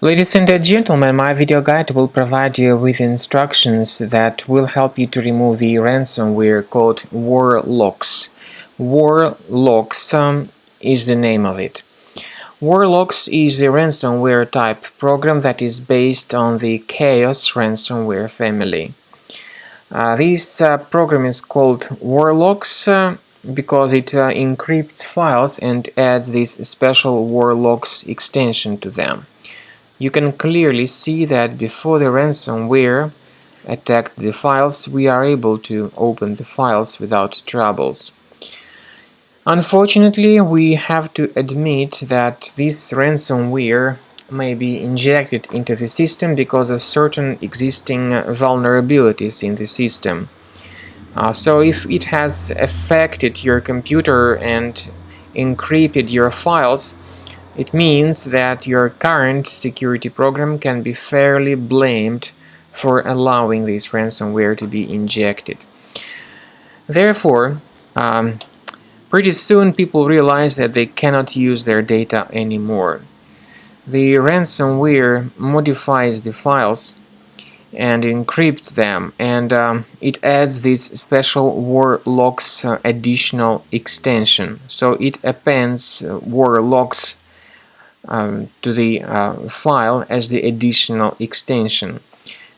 Ladies and gentlemen, my video guide will provide you with instructions that will help you to remove the ransomware called Warlocks. Warlocks is the name of it. Warlocks is a ransomware type program that is based on the Chaos ransomware family. This program is called Warlocks because it encrypts files and adds this special Warlocks extension to them. You can clearly see that before the ransomware attacked the files, we are able to open the files without troubles. Unfortunately, we have to admit that this ransomware may be injected into the system because of certain existing vulnerabilities in the system. So if it has affected your computer and encrypted your files, it means that your current security program can be fairly blamed for allowing this ransomware to be injected. Therefore, pretty soon people realize that they cannot use their data anymore. The ransomware modifies the files and encrypts them, and it adds this special Warlocks additional extension. So it appends Warlocks to the file as the additional extension.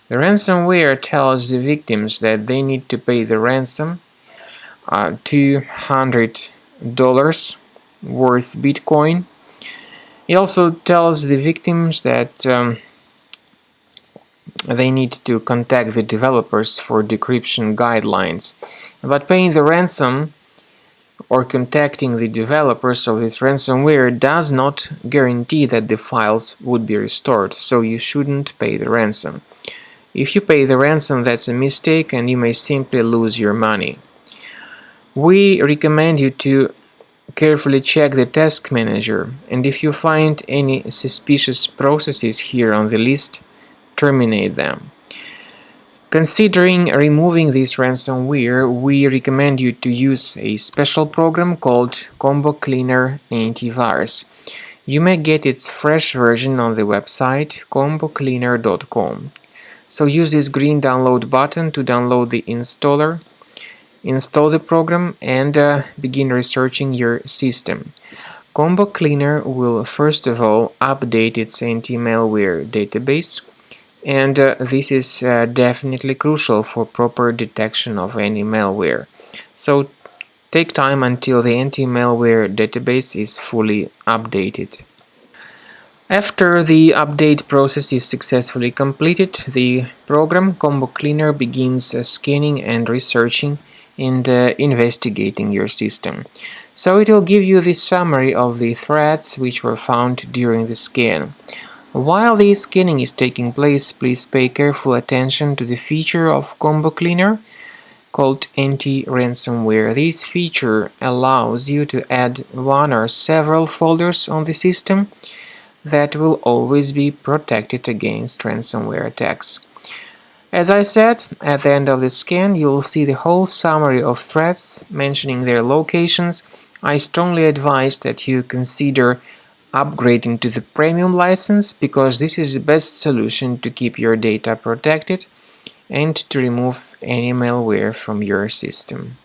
The ransomware tells the victims that they need to pay the ransom, $200 worth Bitcoin. It also tells the victims that they need to contact the developers for decryption guidelines. But paying the ransom or contacting the developers of this ransomware does not guarantee that the files would be restored, so you shouldn't pay the ransom. If you pay the ransom, that's a mistake and you may simply lose your money. We recommend you to carefully check the task manager, and if you find any suspicious processes here on the list, terminate them. Considering removing this ransomware, we recommend you to use a special program called Combo Cleaner Antivirus. You may get its fresh version on the website combocleaner.com. So use this green download button to download the installer, install the program, and begin researching your system. Combo Cleaner will first of all update its anti-malware database, and this is definitely crucial for proper detection of any malware. So take time until the anti-malware database is fully updated. After the update process is successfully completed, the program Combo Cleaner begins scanning and researching and investigating your system. So it will give you the summary of the threats which were found during the scan. While the scanning is taking place, please pay careful attention to the feature of Combo Cleaner called Anti-Ransomware. This feature allows you to add one or several folders on the system that will always be protected against ransomware attacks. As I said, at the end of the scan, you will see the whole summary of threats mentioning their locations. I strongly advise that you consider upgrading to the premium license because this is the best solution to keep your data protected and to remove any malware from your system.